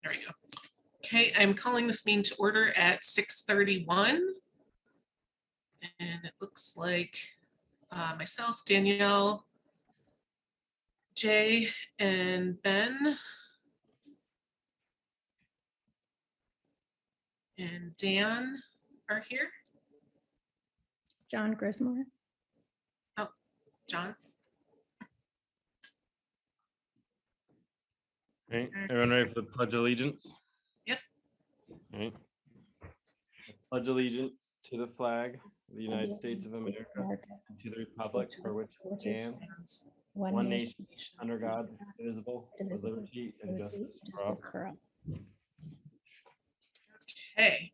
There we go. Okay, I'm calling this meeting to order at 6:31. And it looks like myself, Danielle, Jay, and Ben, and Dan are here. John Grismore. Oh, John. All right, everyone ready for the Pledge of Allegiance? Yep. All right. Pledge allegiance to the flag of the United States of America and to the republic for which it stands, one nation, under God, indivisible, with liberty and justice for all. Okay.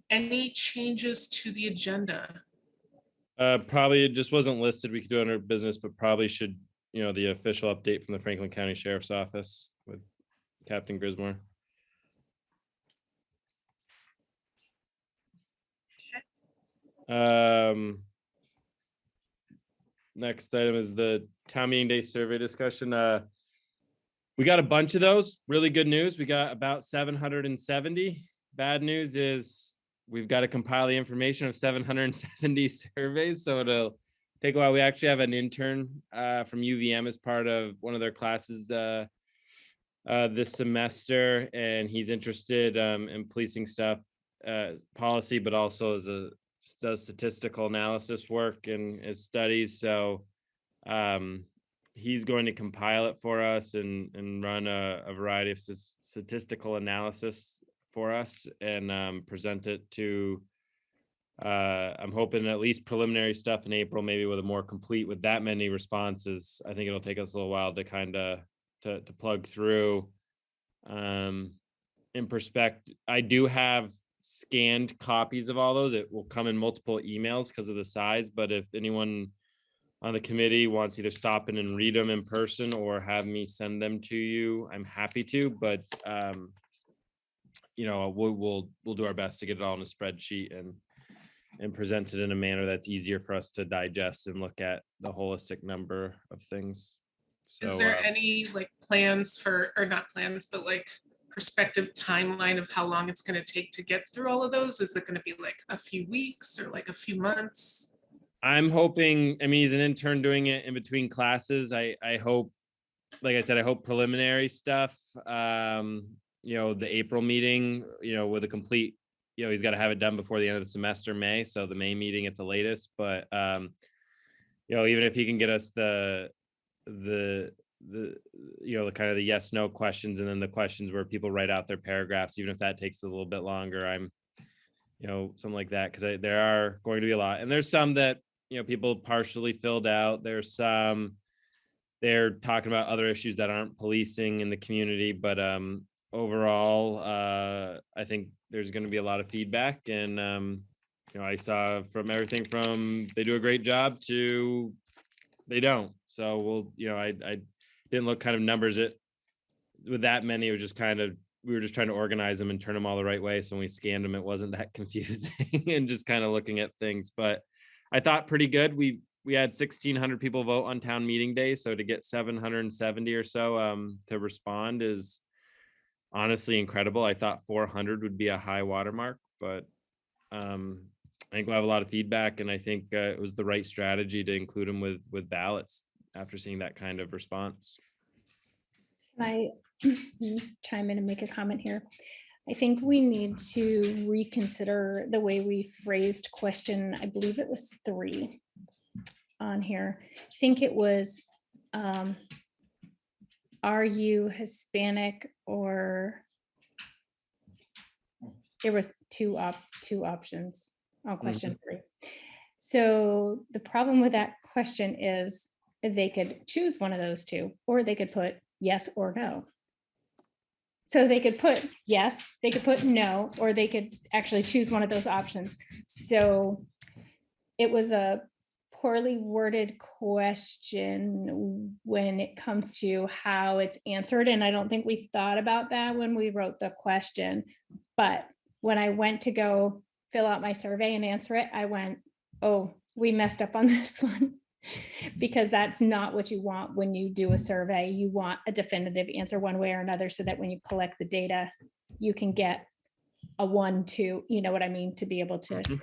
Any changes to the agenda? Probably it just wasn't listed. We could do under business, but probably should, the official update from the Franklin County Sheriff's Office with Captain Grismore. Next item is the town meeting day survey discussion. We got a bunch of those. Really good news. We got about 770. Bad news is we've got to compile the information of 770 surveys, so it'll take a while. We actually have an intern from UVM as part of one of their classes this semester, and he's interested in policing stuff, policy, but also does statistical analysis work in his studies. So he's going to compile it for us and run a variety of statistical analysis for us and present it to, I'm hoping at least preliminary stuff in April, maybe with a more complete, with that many responses. I think it'll take us a little while to kind of to plug through. In perspective, I do have scanned copies of all those. It will come in multiple emails because of the size, but if anyone on the committee wants either stop in and read them in person or have me send them to you, I'm happy to, but we'll do our best to get it all in a spreadsheet and present it in a manner that's easier for us to digest and look at the holistic number of things. So, is there any plans for, or not plans, but perspective timeline of how long it's going to take to get through all of those? Is it going to be a few weeks or a few months? I'm hoping, he's an intern doing it in between classes. I hope, like I said, I hope preliminary stuff, the April meeting, with a complete, he's got to have it done before the end of the semester, May. So the May meeting at the latest, but, even if he can get us the kind of the yes, no questions, and then the questions where people write out their paragraphs, even if that takes a little bit longer, I'm, something like that. Cause there are going to be a lot, and there's some that, people partially filled out. There's some, they're talking about other issues that aren't policing in the community, but, overall, I think there's going to be a lot of feedback, and, I saw from everything from they do a great job to they don't. So we'll, I didn't look kind of numbers with that many. It was just kind of, we were just trying to organize them and turn them all the right way. So when we scanned them, it wasn't that confusing and just kind of looking at things. But I thought pretty good. We had 1,600 people vote on town meeting day. So to get 770 or so to respond is honestly incredible. I thought 400 would be a high watermark, but I think we'll have a lot of feedback, and I think it was the right strategy to include them with ballots after seeing that kind of response. Can I chime in and make a comment here? I think we need to reconsider the way we phrased question. I believe it was 3 on here. I think it was, are you Hispanic, or there was two options on question 3. So the problem with that question is they could choose one of those two, or they could put yes or no. So they could put yes, they could put no, or they could actually choose one of those options. So it was a poorly worded question when it comes to how it's answered. And I don't think we thought about that when we wrote the question. But when I went to go fill out my survey and answer it, I went, oh, we messed up on this one. Because that's not what you want when you do a survey. You want a definitive answer one way or another, so that when you collect the data, you can get a 1, 2, you know what I mean, to be able to Mhm.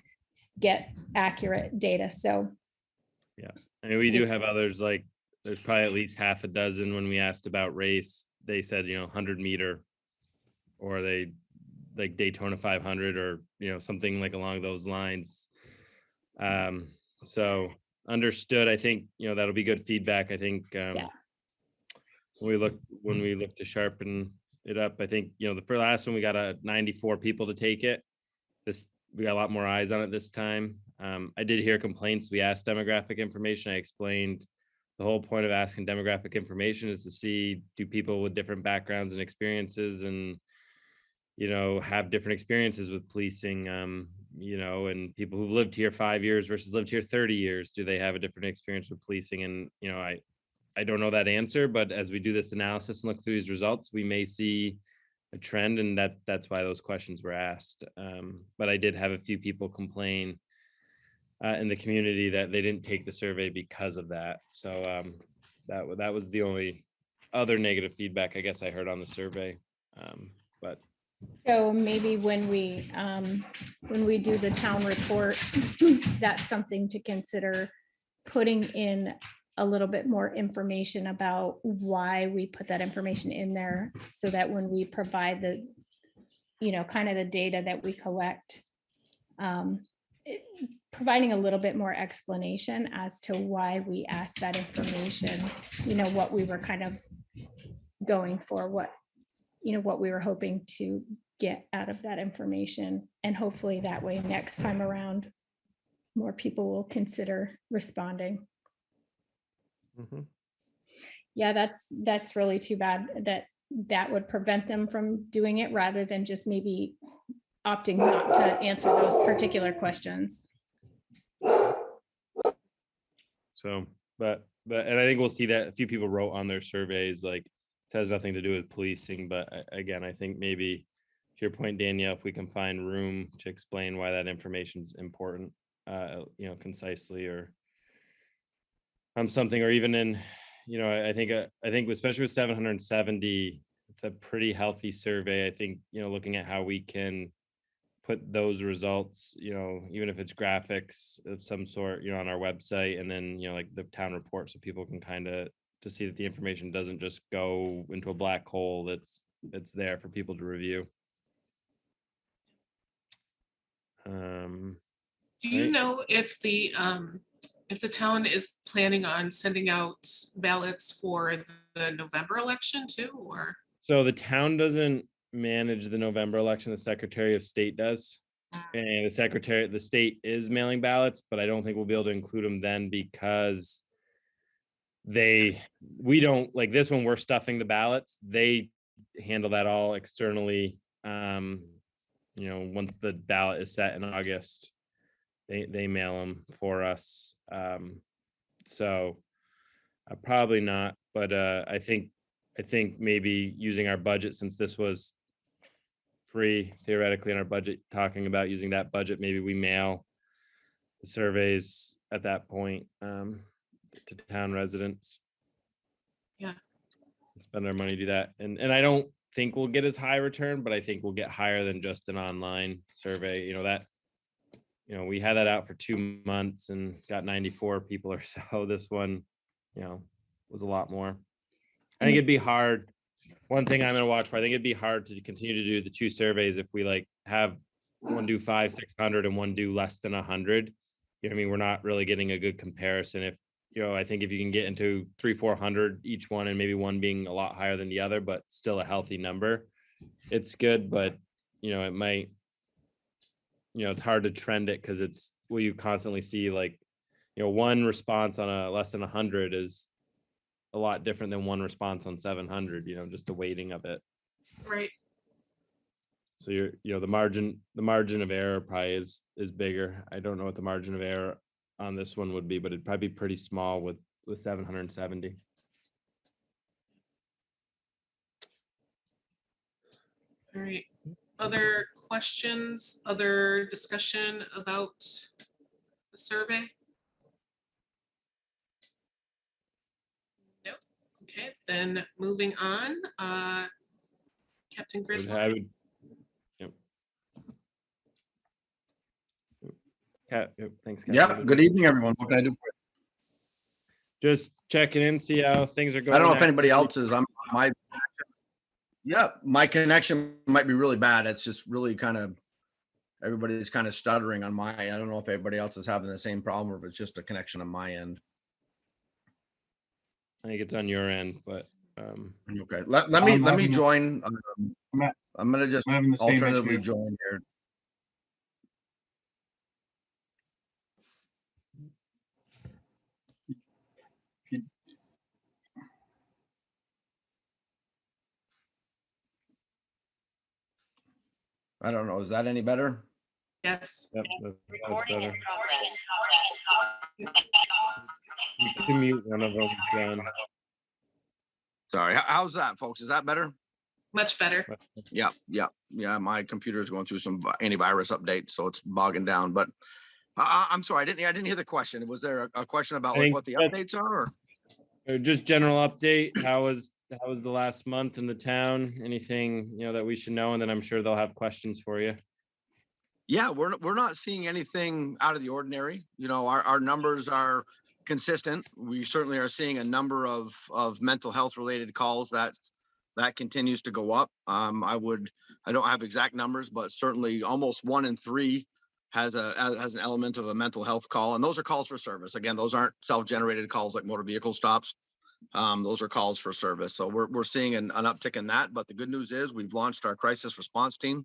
get accurate data. So I mean, we do have others, like there's probably at least half a dozen when we asked about race, they said, 100-meter, or they like Daytona 500, or, something like along those lines. So understood. I think, that'll be good feedback. I think, Yeah. when we look to sharpen it up, I think, the last one, we got 94 people to take it. We got a lot more eyes on it this time. I did hear complaints. We asked demographic information. I explained the whole point of asking demographic information is to see, do people with different backgrounds and experiences and, have different experiences with policing, and people who've lived here 5 years versus lived here 30 years, do they have a different experience with policing? And, I don't know that answer, but as we do this analysis and look through these results, we may see a trend, and that's why those questions were asked. But I did have a few people complain in the community that they didn't take the survey because of that. So that was the only other negative feedback I guess I heard on the survey. But so maybe when we do the town report, that's something to consider, putting in a little bit more information about why we put that information in there, so that when we provide the, kind of the data that we collect, providing a little bit more explanation as to why we asked that information, what we were kind of going for, what we were hoping to get out of that information. And hopefully that way, next time around, more people will consider responding. mhm. Yeah, that's really too bad that would prevent them from doing it, rather than just maybe opting not to answer those particular questions. So, and I think we'll see that a few people wrote on their surveys, like, it has nothing to do with policing, but again, I think maybe to your point, Danielle, if we can find room to explain why that information is important, concisely, or something, or even in, I think especially with 770, it's a pretty healthy survey. I think, looking at how we can put those results, even if it's graphics of some sort, on our website, and then, like the town report, so people can kind of, to see that the information doesn't just go into a black hole, it's there for people to review. Do you Right. know if the town is planning on sending out ballots for the November election too, or? So the town doesn't manage the November election, the Secretary of State does. And the state is mailing ballots, but I don't think we'll be able to include them then, because we don't, like this one, we're stuffing the ballots. They handle that all externally. Once the ballot is set in August, they mail them for us. So probably not, but I think maybe using our budget, since this was free theoretically in our budget, talking about using that budget, maybe we mail the surveys at that point, to town residents. Yeah. Spend our money to do that. And I don't think we'll get as high return, but I think we'll get higher than just an online survey. We had that out for 2 months and got 94 people or so. This one, was a lot more. I think it'd be hard. One thing I'm gonna watch for, I think it'd be hard to continue to do the 2 surveys if we like have one do 500, 600 and one do less than 100. We're not really getting a good comparison. If, I think if you can get into 300, 400 each one, and maybe one being a lot higher than the other, but still a healthy number, it's good. But, it might, it's hard to trend it, because it's, you constantly see like, one response on a less than 100 is a lot different than one response on 700, just the weighting of it. Right. So the margin of error probably is bigger. I don't know what the margin of error on this one would be, but it'd probably be pretty small with 770. All right. Other questions, other discussion about the survey? Okay, then moving on, Captain I would- Griswold. I would, yep. Yep, thanks. Captain. Yeah, good evening, everyone. What can I do for Just checking in, see how things are you? going. I don't know if anybody actively. else is. My connection might be really bad. It's just really kind of, everybody's kind of stuttering on my, I don't know if everybody else is having the same problem or if it's just a connection on my end. I think it's on your end, but Okay, let me having the- join. I'm I'm gonna just I'm having the same alternatively issue. join here. I don't know. Is that any better? Yes, yep, that's better. You can mute one of them, John. Sorry. How's that, folks? Is that better? much better. Yeah. My computer is going through some antivirus updates, so it's bogging down. But I'm sorry, I didn't hear the question. Was there a question about I like think what the that's- updates are? Or? Just general update. How was the last month in the town? Anything that we should know? And then I'm sure they'll have questions for you. Yeah, we're not seeing anything out of the ordinary. Our numbers are consistent. We certainly are seeing a number of mental health related calls that continues to go up. I don't have exact numbers, but certainly almost 1 in 3 has an element of a mental health call, and those are calls for service. Again, those aren't self-generated calls like motor vehicle stops. Those are calls for service. So we're seeing an uptick in that. But the good news is we've launched our crisis response team.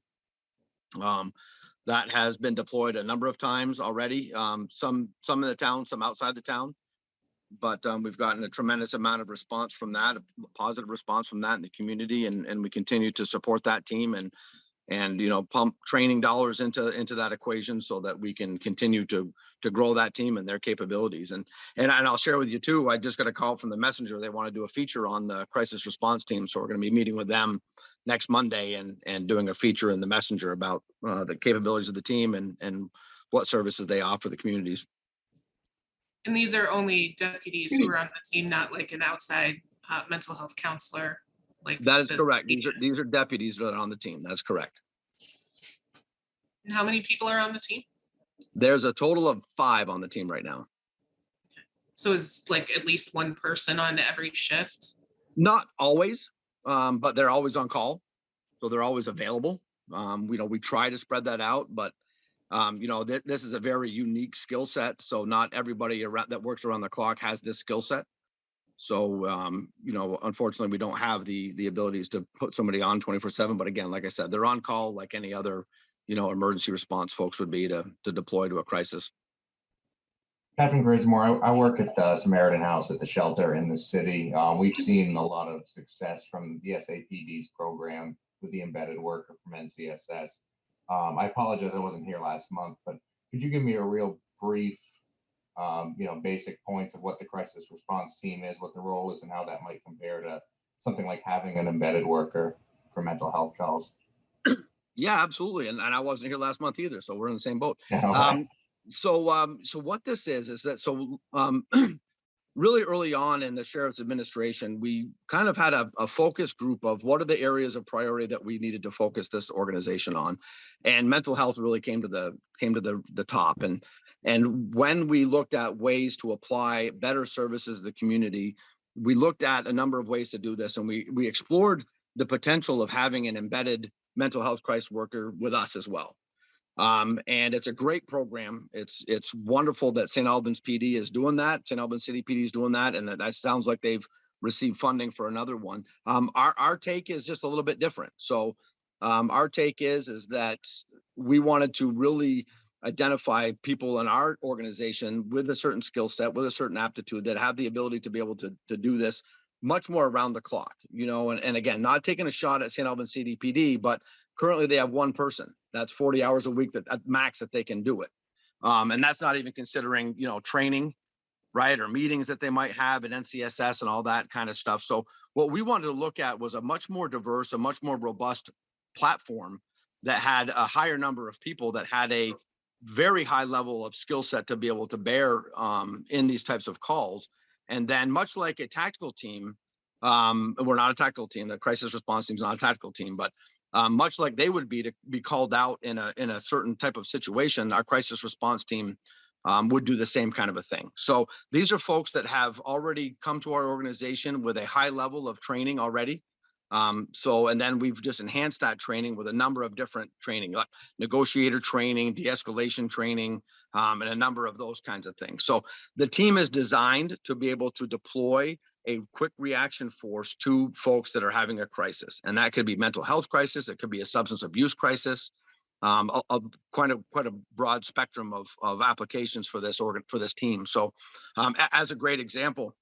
That has been deployed a number of times already. Some in the town, some outside the town. But we've gotten a tremendous amount of response from that, a positive response from that in the community, and we continue to support that team and pump training dollars into that equation so that we can continue to grow that team and their capabilities. And I'll share with you too, I just got a call from the messenger. They want to do a feature on the crisis response team. So we're going to be meeting with them next Monday and doing a feature in the messenger about the capabilities of the team and what services they offer the communities. And these are only deputies who are on the team, not like an outside mental health counselor. Like That is the correct. previous. These are deputies that are on the team. That's correct. And how many people are on the team? There's a total of 5 on the team right now. So is like at least one person on every shift? Not always, but they're always on call. So they're always available. We try to spread that out, but this is a very unique skill set. So not everybody around that works around the clock has this skill set. So, unfortunately, we don't have the abilities to put somebody on 24/7. But again, like I said, they're on call like any other, emergency response folks would be to deploy to a crisis. Captain Grismore, I work at the Samaritan House at the shelter in the city. We've seen a lot of success from the SAPD's program with the embedded worker from NCSS. I apologize I wasn't here last month, but could you give me a real brief, basic points of what the crisis response team is, what the role is, and how that might compare to something like having an embedded worker for mental health calls? Yeah, absolutely. And I wasn't here last month either, so we're in the same boat. Okay. So what this is that really early on in the sheriff's administration, we kind of had a focus group of what are the areas of priority that we needed to focus this organization on, and mental health really came to the top. And when we looked at ways to apply better services to the community, we looked at a number of ways to do this, and we explored the potential of having an embedded mental health crisis worker with us as well. And it's a great program. It's wonderful that St. Albans PD is doing that. St. Albans City PD is doing that. And that sounds like they've received funding for another one. Our take is just a little bit different. So our take is that we wanted to really identify people in our organization with a certain skill set, with a certain aptitude that have the ability to be able to do this much more around the clock, and again, not taking a shot at St. Albans CDPD, but currently they have one person. That's 40 hours a week at max that they can do it. And that's not even considering, training, right? Or meetings that they might have at NCSS and all that kind of stuff. So what we wanted to look at was a much more diverse, a much more robust platform that had a higher number of people that had a very high level of skill set to be able to bear in these types of calls. And then much like a tactical team, We're not a tactical team. The crisis response team is not a tactical team, but much like they would be to be called out in a certain type of situation, our crisis response team would do the same kind of a thing. So these are folks that have already come to our organization with a high level of training already. And then we've just enhanced that training with a number of different training, like negotiator training, de-escalation training, and a number of those kinds of things. So the team is designed to be able to deploy a quick reaction force to folks that are having a crisis. And that could be mental health crisis. It could be a substance abuse crisis. Quite a broad spectrum of applications for this team. So as a great example,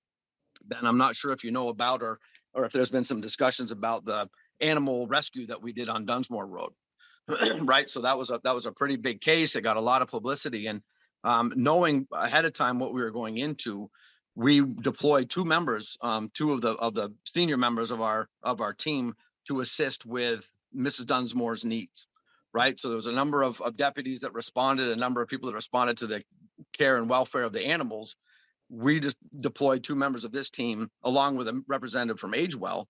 Ben, I'm not sure if you know about or if there's been some discussions about the animal rescue that we did on Dunsmore Road. Right. So that was a pretty big case. It got a lot of publicity, and knowing ahead of time what we were going into, we deployed two members, two of the senior members of our team to assist with Mrs. Dunsmore's needs. Right. So there was a number of deputies that responded, a number of people that responded to the care and welfare of the animals. We just deployed two members of this team along with a representative from AgeWell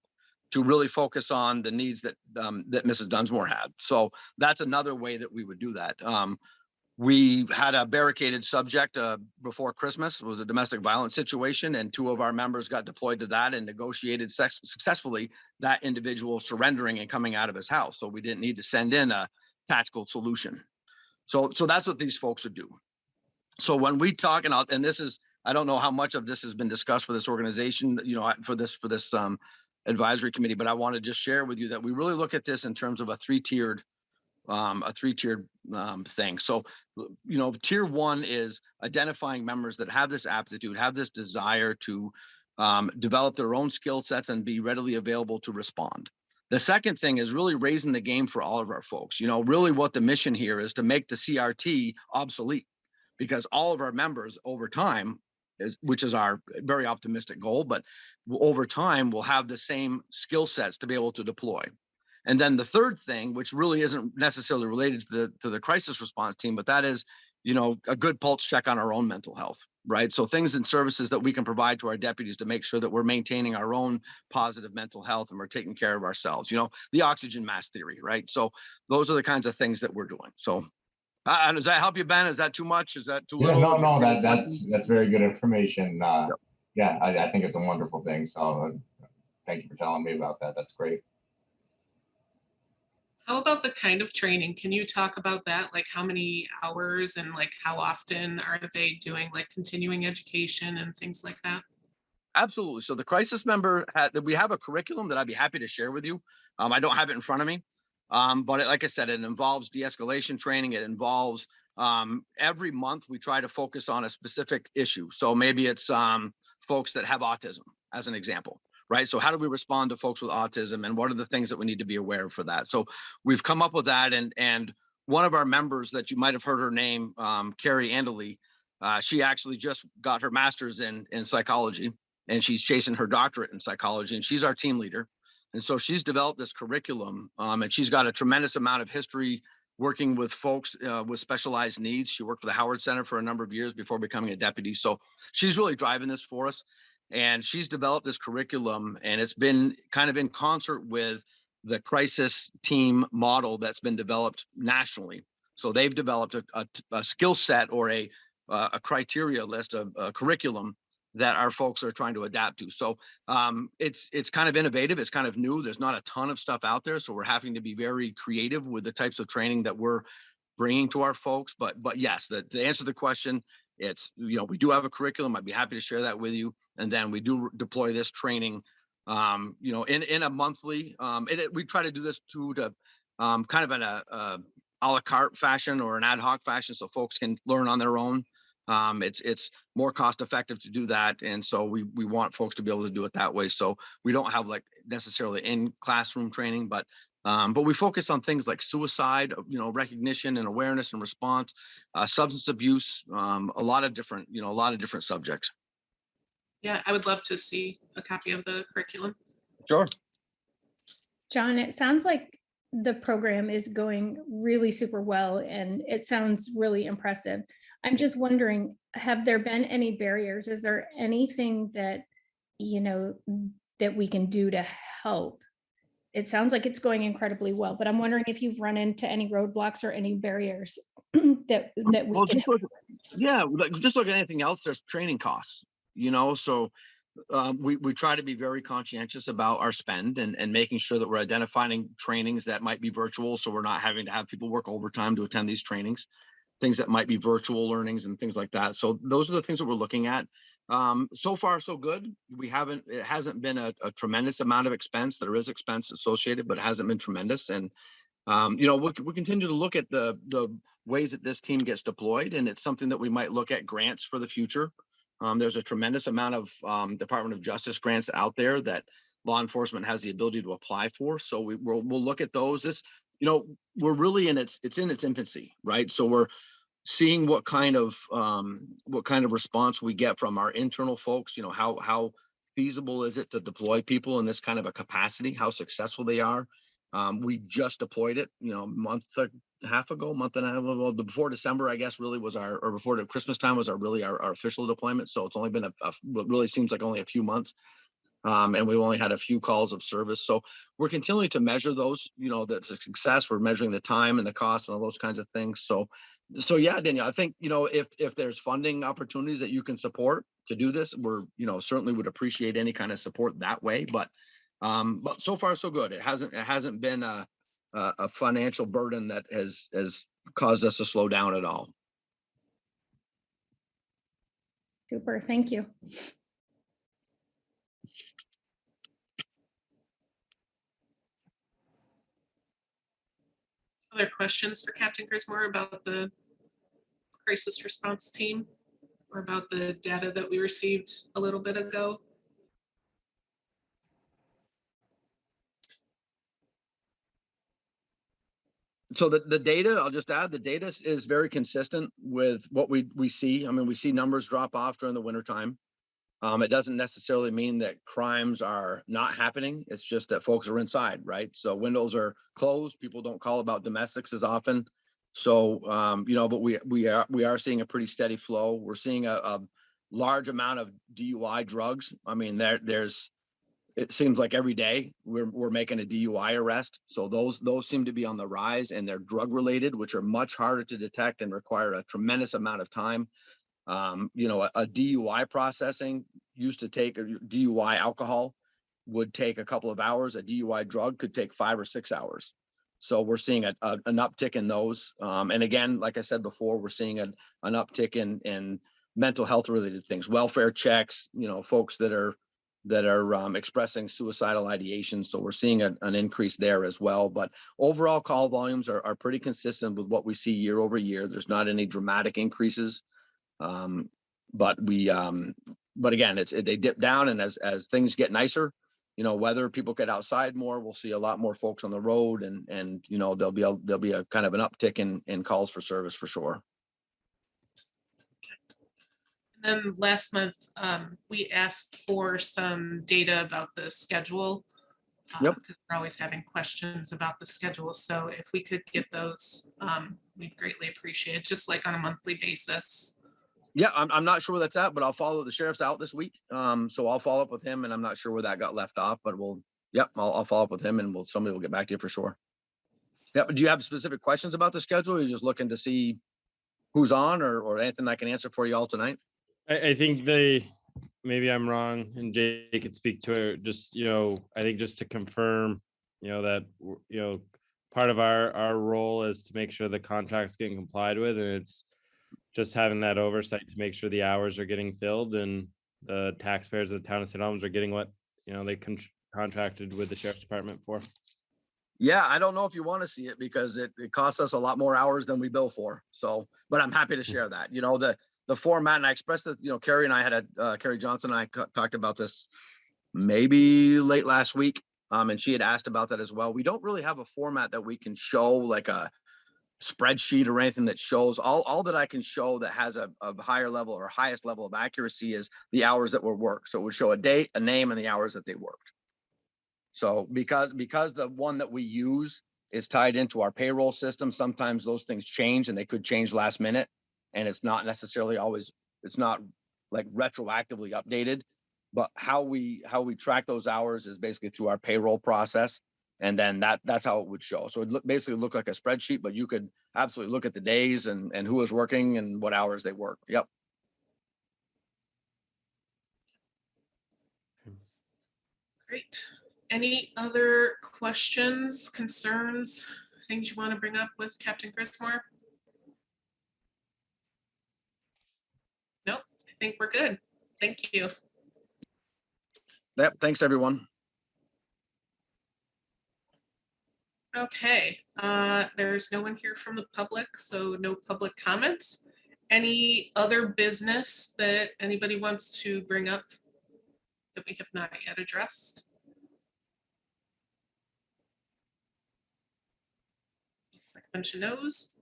to really focus on the needs that Mrs. Dunsmore had. So that's another way that we would do that. We had a barricaded subject before Christmas. It was a domestic violence situation, and two of our members got deployed to that and negotiated successfully that individual surrendering and coming out of his house. So we didn't need to send in a tactical solution. So that's what these folks would do. So when we talk, and this is, I don't know how much of this has been discussed for this organization, for this advisory committee, but I want to just share with you that we really look at this in terms of a three-tiered thing. So, tier one is identifying members that have this aptitude, have this desire to develop their own skill sets and be readily available to respond. The second thing is really raising the game for all of our folks. Really what the mission here is to make the CRT obsolete, because all of our members over time, which is our very optimistic goal, but over time we'll have the same skill sets to be able to deploy. And then the third thing, which really isn't necessarily related to the crisis response team, but that is, a good pulse check on our own mental health, right? So things and services that we can provide to our deputies to make sure that we're maintaining our own positive mental health and we're taking care of ourselves, the oxygen mask theory, right? So those are the kinds of things that we're doing. So does that help you, Ben? Is that too much? Is that too little? No, that's very good information. Yep. Yeah, I think it's a wonderful thing. So thank you for telling me about that. That's great. How about the kind of training? Can you talk about that? Like how many hours and like how often are they doing like continuing education and things like that? Absolutely. So the crisis member, we have a curriculum that I'd be happy to share with you. I don't have it in front of me, but like I said, it involves de-escalation training. It involves every month we try to focus on a specific issue. So maybe it's folks that have autism, as an example. Right. So how do we respond to folks with autism, and what are the things that we need to be aware of for that? So we've come up with that. And one of our members that you might have heard her name, Carrie Andely, she actually just got her master's in psychology, and she's chasing her doctorate in psychology, and she's our team leader. And so she's developed this curriculum, and she's got a tremendous amount of history working with folks with specialized needs. She worked for the Howard Center for a number of years before becoming a deputy. So she's really driving this for us. And she's developed this curriculum, and it's been kind of in concert with the crisis team model that's been developed nationally. So they've developed a skill set or a criteria list, of a curriculum that our folks are trying to adapt to. So it's kind of innovative. It's kind of new. There's not a ton of stuff out there. So we're having to be very creative with the types of training that we're bringing to our folks. But yes, to answer the question, it's, we do have a curriculum. I'd be happy to share that with you. And then we do deploy this training, in a monthly, we try to do this to kind of in a la carte fashion or an ad hoc fashion, so folks can learn on their own. It's more cost effective to do that. And so we want folks to be able to do it that way. So we don't have like necessarily in classroom training, but we focus on things like suicide, recognition and awareness and response, substance abuse, a lot of different subjects. Yeah, I would love to see a copy of the curriculum. Sure. John, it sounds like the program is going really super well, and it sounds really impressive. I'm just wondering, have there been any barriers? Is there anything that, that we can do to help? It sounds like it's going incredibly well, but I'm wondering if you've run into any roadblocks or any barriers that we Well, can. just look at anything else. There's training costs, so we try to be very conscientious about our spend and making sure that we're identifying trainings that might be virtual, so we're not having to have people work overtime to attend these trainings, things that might be virtual learnings and things like that. So those are the things that we're looking at. So far, so good. It hasn't been a tremendous amount of expense. There is expense associated, but it hasn't been tremendous. And we continue to look at the ways that this team gets deployed, and it's something that we might look at grants for the future. There's a tremendous amount of Department of Justice grants out there that law enforcement has the ability to apply for. So we'll look at those. We're really in its infancy, right? So we're seeing what kind of response we get from our internal folks. How feasible is it to deploy people in this kind of a capacity? How successful they are. We just deployed it, a month and a half ago, before December, I guess, really was or before the Christmas time was our official deployment. So it's only been what really seems like only a few months. And we've only had a few calls of service. So we're continuing to measure those, the success. We're measuring the time and the cost and all those kinds of things. So yeah, Danielle, I think, if there's funding opportunities that you can support to do this, we're, certainly would appreciate any kind of support that way. But so far so good. It hasn't been a financial burden that has caused us to slow down at all. Super, thank you. Other questions for Captain Grismore about the crisis response team or about the data that we received a little bit ago? So the data, I'll just add, the data is very consistent with what we see. I mean, we see numbers drop off during the wintertime. It doesn't necessarily mean that crimes are not happening. It's just that folks are inside, right? So windows are closed. People don't call about domestics as often. So, but we are seeing a pretty steady flow. We're seeing a large amount of DUI drugs. I mean, it seems like every day we're making a DUI arrest. So those seem to be on the rise, and they're drug related, which are much harder to detect and require a tremendous amount of time. A DUI processing used to take a DUI alcohol would take a couple of hours. A DUI drug could take 5 or 6 hours. So we're seeing an uptick in those. And again, like I said before, we're seeing an uptick in mental health related things, welfare checks, folks that are expressing suicidal ideation. So we're seeing an increase there as well. But overall call volumes are pretty consistent with what we see year over year. There's not any dramatic increases. But again, they dip down, and as things get nicer, whether people get outside more, we'll see a lot more folks on the road, and there'll be a kind of an uptick in calls for service for sure. And then last month, we asked for some data about the schedule. Yep. Because we're always having questions about the schedule. So if we could get those, we'd greatly appreciate it, just like on a monthly basis. Yeah, I'm not sure where that's at, but I'll follow. The sheriff's out this week, so I'll follow up with him, and I'm not sure where that got left off, but I'll follow up with him, and somebody will get back to you for sure. Yeah, but do you have specific questions about the schedule? Or are you just looking to see who's on, or anything I can answer for you all tonight? I think maybe I'm wrong, and Jay could speak to it. Just, I think just to confirm, that, part of our role is to make sure the contract's getting complied with, and it's just having that oversight to make sure the hours are getting filled and the taxpayers of the town of St. Albans are getting what, they contracted with the sheriff's department for. Yeah, I don't know if you want to see it, because it costs us a lot more hours than we bill for. So, but I'm happy to share that. The format, and I expressed that, Carrie and I had Carrie Johnson and I talked about this maybe late last week. And she had asked about that as well. We don't really have a format that we can show, like a spreadsheet or anything that shows. All that I can show that has a higher level or highest level of accuracy is the hours that were worked. So it would show a date, a name, and the hours that they worked. So because the one that we use is tied into our payroll system, sometimes those things change, and they could change last minute, and it's not necessarily always, it's not like retroactively updated. But how we track those hours is basically through our payroll process. And then that's how it would show. So it basically look like a spreadsheet, but you could absolutely look at the days and who was working and what hours they work. Yep. Great. Any other questions, concerns, things you want to bring up with Captain Grismore? Nope, I think we're good. Thank you. Yep. Thanks, everyone. Okay, there's no one here from the public, so no public comments. Any other business that anybody wants to bring up that we have not yet addressed? Looks like a bunch of no's.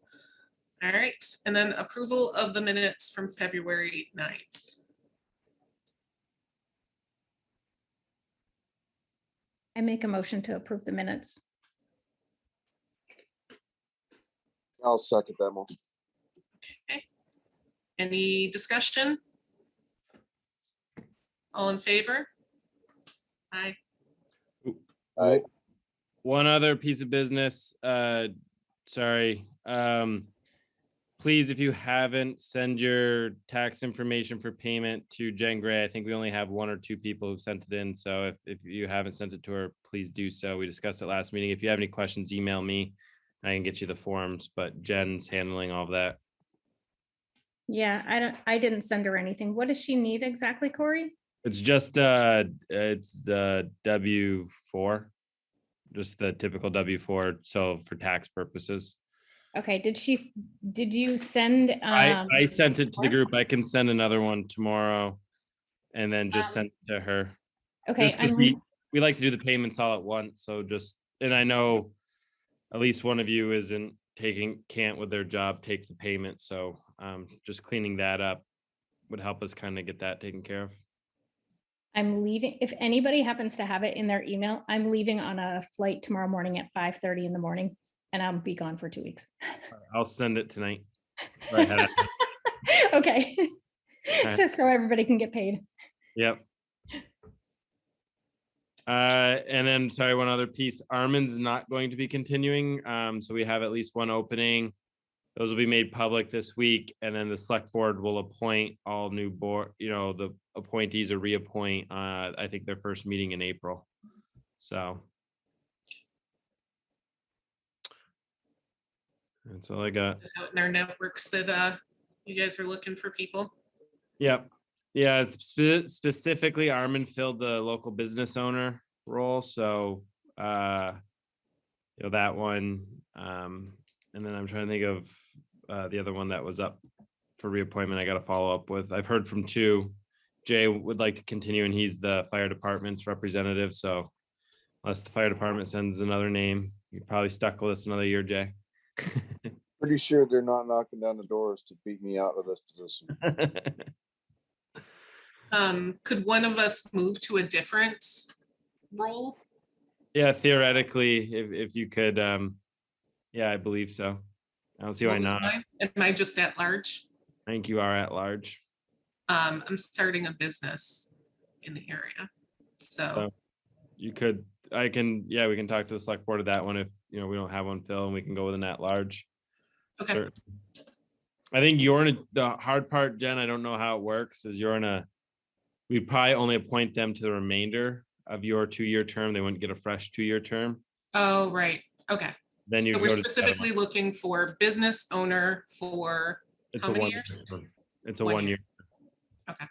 All right, and then approval of the minutes from February 9th. I make a motion to approve the minutes. I'll second that motion. Okay. Any discussion? All in favor? Aye. Aye. One other piece of business, sorry. Please, if you haven't, send your tax information for payment to Jen Gray. I think we only have 1 or 2 people who've sent it in. So if you haven't sent it to her, please do so. We discussed it last meeting. If you have any questions, email me. I can get you the forms, but Jen's handling all of that. Yeah, I didn't send her anything. What does she need exactly, Corey? It's just it's the W-4, just the typical W-4. So for tax purposes. Okay, did you send? I sent it to the group. I can send another one tomorrow and then just send it to her. Okay, Just 'cause we like to do the payments all at once. So and I know at least one of you can't with their job take the payment. So just cleaning that up would help us kind of get that taken care of. I'm leaving. If anybody happens to have it in their email, I'm leaving on a flight tomorrow morning at 5:30 in the morning, and I'll be gone for 2 weeks. I'll send it tonight. Right. Okay. So everybody can get paid. Yep. And then, sorry, one other piece. Armin's not going to be continuing. So we have at least one opening. Those will be made public this week, and then the select board will appoint all new board. The appointees or reappoint. I think their first meeting in April. So that's all I got. Out in our networks that you guys are looking for people. Yep. Yeah. Specifically, Armin filled the local business owner role. So, that one. And then I'm trying to think of the other one that was up for reappointment. I got to follow up with. I've heard from 2. Jay would like to continue, and he's the fire department's representative. So unless the fire department sends another name, you're probably stuck with us another year, Jay. Pretty sure they're not knocking down the doors to beat me out of this position. Could one of us move to a different role? Yeah, theoretically, if you could, yeah, I believe so. I don't see why What was not. mine? Am I just at large? I think you are at large. I'm starting a business in the area. So You could, we can talk to the select board of that one if, we don't have one fill, and we can go with an at large. okay. Sure. I think the hard part, Jen, I don't know how it works, is we probably only appoint them to the remainder of your 2-year term. They wouldn't get a fresh 2-year term. Oh, right. Okay. Then you So go we're to the specifically looking for business owner for It's how a many 1 years? year. It's a 1 1 year. year. Okay.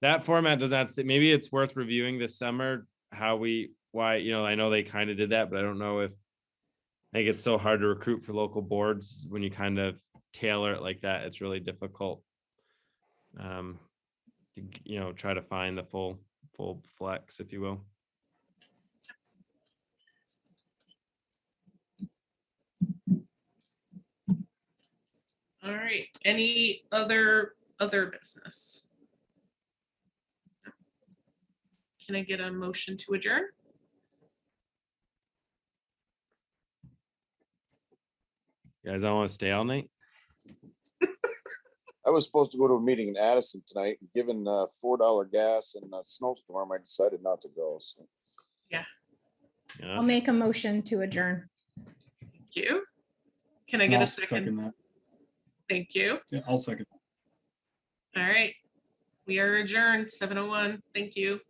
That format does not say, maybe it's worth reviewing this summer, why, I know they kind of did that, but I don't know if, I think it's so hard to recruit for local boards when you kind of tailor it like that. It's really difficult. Try to find the full flex, if you will. All right. Any other business? Can I get a motion to adjourn? You guys all want to stay all night? I was supposed to go to a meeting in Addison tonight, and given $4 gas and a snowstorm, I decided not to go. So. Yeah, I'll make a motion to adjourn. thank you. Can I And get I'll a second? that. Thank you. Yeah, I'll second. All right. We are adjourned, 7:01. Thank you.